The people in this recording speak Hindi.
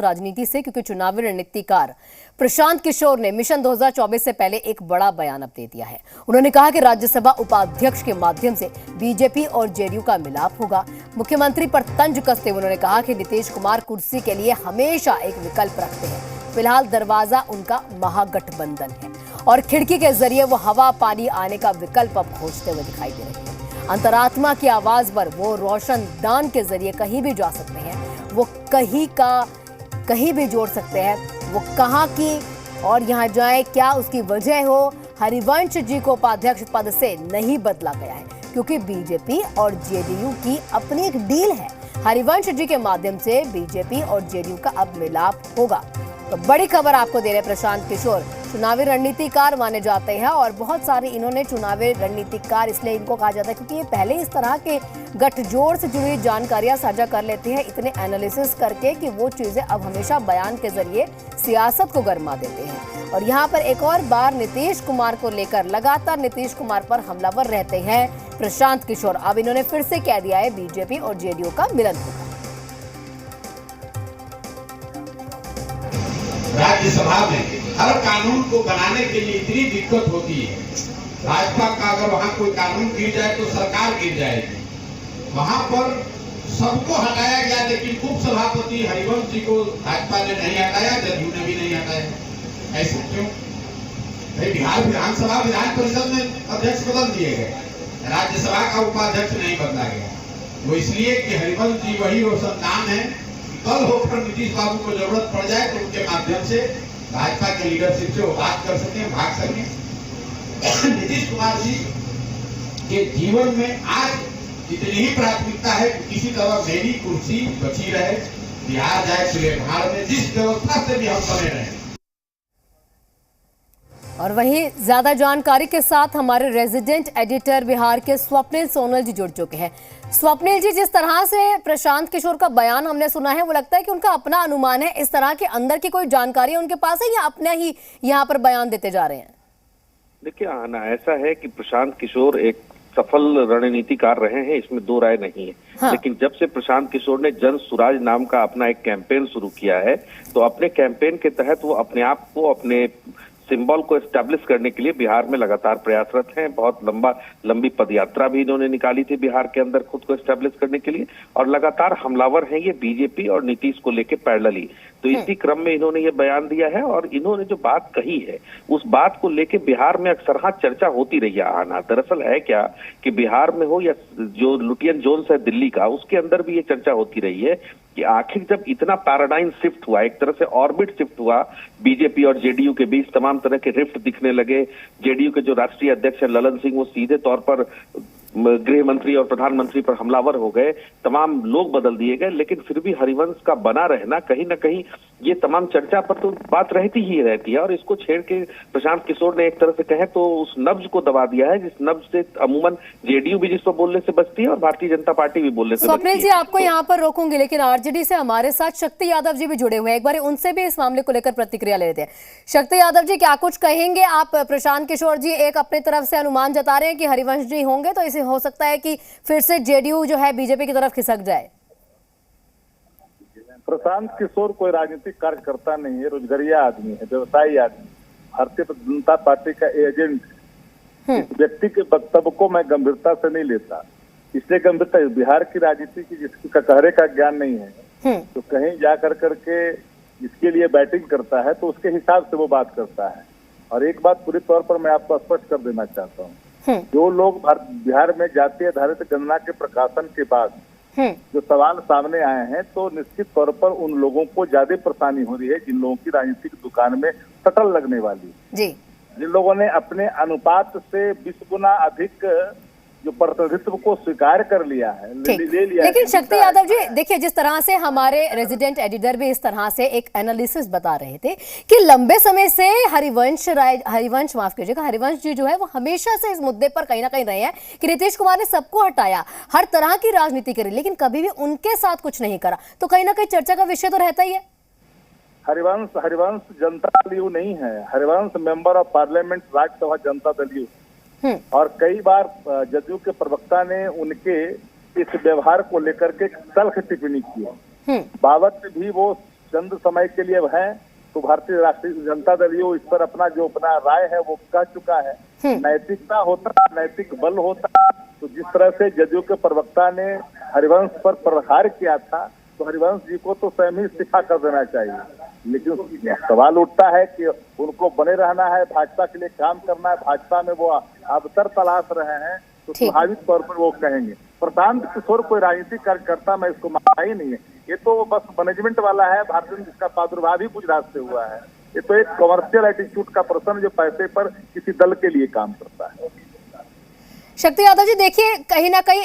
राजनीति से, क्योंकि चुनावी रणनीतिकार प्रशांत किशोर ने मिशन 2024 से पहले एक बड़ा बयान अब दे दिया है। उन्होंने कहा कि राज्यसभा उपाध्यक्ष के माध्यम से बीजेपी और जेडीयू का मिलाप होगा। मुख्यमंत्री पर तंज कसते हुए उन्होंने कहा कि नीतीश कुमार कुर्सी के लिए हमेशा एक विकल्प रखते हैं। फिलहाल दरवाजा उनका महागठबंधन है और खिड़की के जरिए वो हवा पानी आने का विकल्प अब खोजते हुए दिखाई दे रहे हैं। अंतरात्मा की आवाज पर वो रोशनदान के जरिए कहीं भी जा सकते हैं, वो कहीं का कहीं भी जोड़ सकते हैं। वो कहाँ की और यहाँ जाए, क्या उसकी वजह हो, हरिवंश जी को उपाध्यक्ष पद से नहीं बदला गया है, क्योंकि बीजेपी और जेडीयू की अपनी एक डील है। हरिवंश जी के माध्यम से बीजेपी और जेडीयू का अब मिलाप होगा। तो बड़ी खबर आपको दे रहे प्रशांत किशोर, चुनावी रणनीतिकार माने जाते हैं और बहुत सारे इन्होंने चुनावी रणनीतिकार इसलिए इनको कहा जाता है क्योंकि ये पहले इस तरह के गठजोड़ से जुड़ी जानकारियां साझा कर लेते हैं, इतने एनालिसिस करके कि वो चीजें अब हमेशा बयान के जरिए सियासत को गरमा देते हैं। और यहाँ पर एक और बार नीतीश कुमार को लेकर लगातार नीतीश कुमार पर हमलावर रहते हैं प्रशांत किशोर। अब इन्होंने फिर से कह दिया है बीजेपी और जेडीयू का मिलन होगा। राज्यसभा में हर कानून को बनाने के लिए इतनी दिक्कत होती है। भाजपा का अगर वहां कोई कानून गिर जाए तो सरकार गिर जाएगी। वहां पर सबको हटाया गया, लेकिन उप सभापति हरिवंश जी को भाजपा ने नहीं हटाया, जदयू ने भी नहीं हटाया। ऐसा क्यों? भाई बिहार विधानसभा विधान परिषद में अध्यक्ष बदल दिए गए, राज्यसभा का उपाध्यक्ष नहीं बदला गया। वो इसलिए कि हरिवंश जी वही रोशनदान है। कल होकर नीतीश बाबू को जरूरत पड़ जाए तो उनके माध्यम से भाजपा के लीडरशिप से वो बात कर सकें, भाग सकें। नीतीश कुमार जी के जीवन में आज इतनी ही प्राथमिकता है कि किसी तरह मेरी कुर्सी बची रहे, बिहार जाए खुले बिहार में, जिस व्यवस्था से भी हम बने रहे। और वहीं ज्यादा जानकारी के साथ हमारे रेजिडेंट एडिटर बिहार के स्वप्निल सोनल जी जुड़ चुके हैं। स्वप्निल जी, जिस तरह से प्रशांत किशोर का बयान हमने सुना है, वो लगता है कि उनका अपना अनुमान है, इस तरह के अंदर की कोई जानकारी उनके पास है या अपने ही यहाँ पर बयान देते जा रहे हैं? देखिए आना ऐसा है कि प्रशांत किशोर एक सफल रणनीतिकार रहे हैं, इसमें दो राय नहीं है। हाँ। लेकिन जब से प्रशांत किशोर ने जन सुराज नाम का अपना एक कैंपेन शुरू किया है, तो अपने कैंपेन के तहत वो अपने आप को, अपने सिंबल को एस्टैब्लिश करने के लिए बिहार में लगातार प्रयासरत हैं। बहुत लंबी पदयात्रा भी इन्होंने निकाली थी बिहार के अंदर खुद को एस्टैब्लिश करने के लिए, और लगातार हमलावर हैं ये बीजेपी और नीतीश को लेके पैरेलली। तो इसी क्रम में इन्होंने ये बयान दिया है और इन्होंने जो बात कही है उस बात को लेके बिहार में अक्सर चर्चा होती रही है। आना दरअसल है क्या कि बिहार में हो या जो लुटियन जोन है दिल्ली का, उसके अंदर भी ये चर्चा होती रही है कि आखिर जब इतना पैराडाइम शिफ्ट हुआ, एक तरह से ऑर्बिट शिफ्ट हुआ बीजेपी और जेडीयू के बीच, तमाम तरह के रिफ्ट दिखने लगे। जेडीयू के जो राष्ट्रीय अध्यक्ष है ललन सिंह, वो सीधे तौर पर गृह मंत्री और प्रधानमंत्री पर हमलावर हो गए, तमाम लोग बदल दिए गए, लेकिन फिर भी हरिवंश का बना रहना कहीं ना कहीं ये तमाम चर्चा पर तो बात रहती ही रहती है। और इसको छेड़ के प्रशांत किशोर ने एक तरह से कहे तो उस नब्ज को दबा दिया है, जिस नब्ज से अमूमन जेडीयू भी जिसको बोलने से बचती है और भारतीय जनता पार्टी भी बोलने से बचती है। जी आपको यहाँ पर रोकूंगी, लेकिन आरजेडी से हमारे साथ शक्ति यादव जी भी जुड़े हुए हैं, एक बार उनसे भी इस मामले को लेकर प्रतिक्रिया ले लेते हैं। शक्ति यादव जी, क्या कुछ कहेंगे आप? प्रशांत किशोर जी एक अपनी तरफ से अनुमान जता रहे हैं कि हरिवंश जी होंगे, तो इसे हो सकता है कि फिर से जेडीयू जो है बीजेपी की तरफ खिसक जाए। प्रशांत किशोर कोई राजनीतिक कार्यकर्ता नहीं है, रोजगारिया आदमी है, व्यवसायी आदमी, भारतीय जनता पार्टी का एजेंट। इस व्यक्ति के वक्तव्य को मैं गंभीरता से नहीं लेता, इसलिए गंभीरता बिहार की राजनीति की जिसकी कटहरे का ज्ञान नहीं है, तो कहीं जा करके इसके लिए बैटिंग करता है तो उसके हिसाब से वो बात करता है। और एक बात पूरी तौर पर मैं आपको स्पष्ट कर देना चाहता हूँ, जो लोग बिहार में जातीय आधारित गणना के प्रकाशन के बाद जो सवाल सामने आए हैं, तो निश्चित तौर पर उन लोगों को ज्यादा परेशानी हो रही है जिन लोगों की राजनीतिक दुकान में शटल लगने वाली जी, जिन लोगों ने अपने अनुपात से 20 गुना अधिक जो प्रतिनिधित्व को स्वीकार कर लिया है, ले लिया। लेकिन शक्ति यादव जी देखिए, जिस तरह से हमारे रेजिडेंट एडिटर भी इस तरह से एक एनालिसिस बता रहे थे कि लंबे समय से हरिवंश जी जो है वो हमेशा से इस मुद्दे पर कहीं ना कहीं रहे हैं कि नीतीश कुमार ने सबको हटाया, हर तरह की राजनीति करी, लेकिन कभी भी उनके साथ कुछ नहीं करा, तो कहीं ना कहीं चर्चा का विषय तो रहता ही है। हरिवंश जनता दल यू नहीं है, Harivansh member of parliament Rajya Sabha Janata Dal you. और कई बार जदयू के प्रवक्ता ने उनके इस व्यवहार को लेकर के तल्ख टिप्पणी की है, बाबत भी वो चंद समय के लिए है, तो भारतीय राष्ट्रीय जनता दल इस पर अपना राय है वो कह चुका है। नैतिकता होता, नैतिक बल होता, तो जिस तरह से जदयू के प्रवक्ता ने हरिवंश पर प्रहार किया था, तो हरिवंश जी को तो स्वयं ही इस्तीफा कर देना चाहिए। लेकिन सवाल उठता है कि उनको बने रहना है, भाजपा के लिए काम करना है, भाजपा में वो अवसर तलाश रहे हैं, तो स्वाभाविक तौर पर वो कहेंगे। प्रशांत किशोर कोई राजनीतिक कार्यकर्ता मैं इसको माना ही नहीं है, ये तो बस मैनेजमेंट वाला है। भारतीय जिसका प्रादुर्भाव ही गुजरात से हुआ है। ये तो एक कमर्शियल एटीट्यूड का पर्सन जो पैसे पर किसी दल के लिए काम करता है। शक्ति यादव जी, देखिए कहीं ना कहीं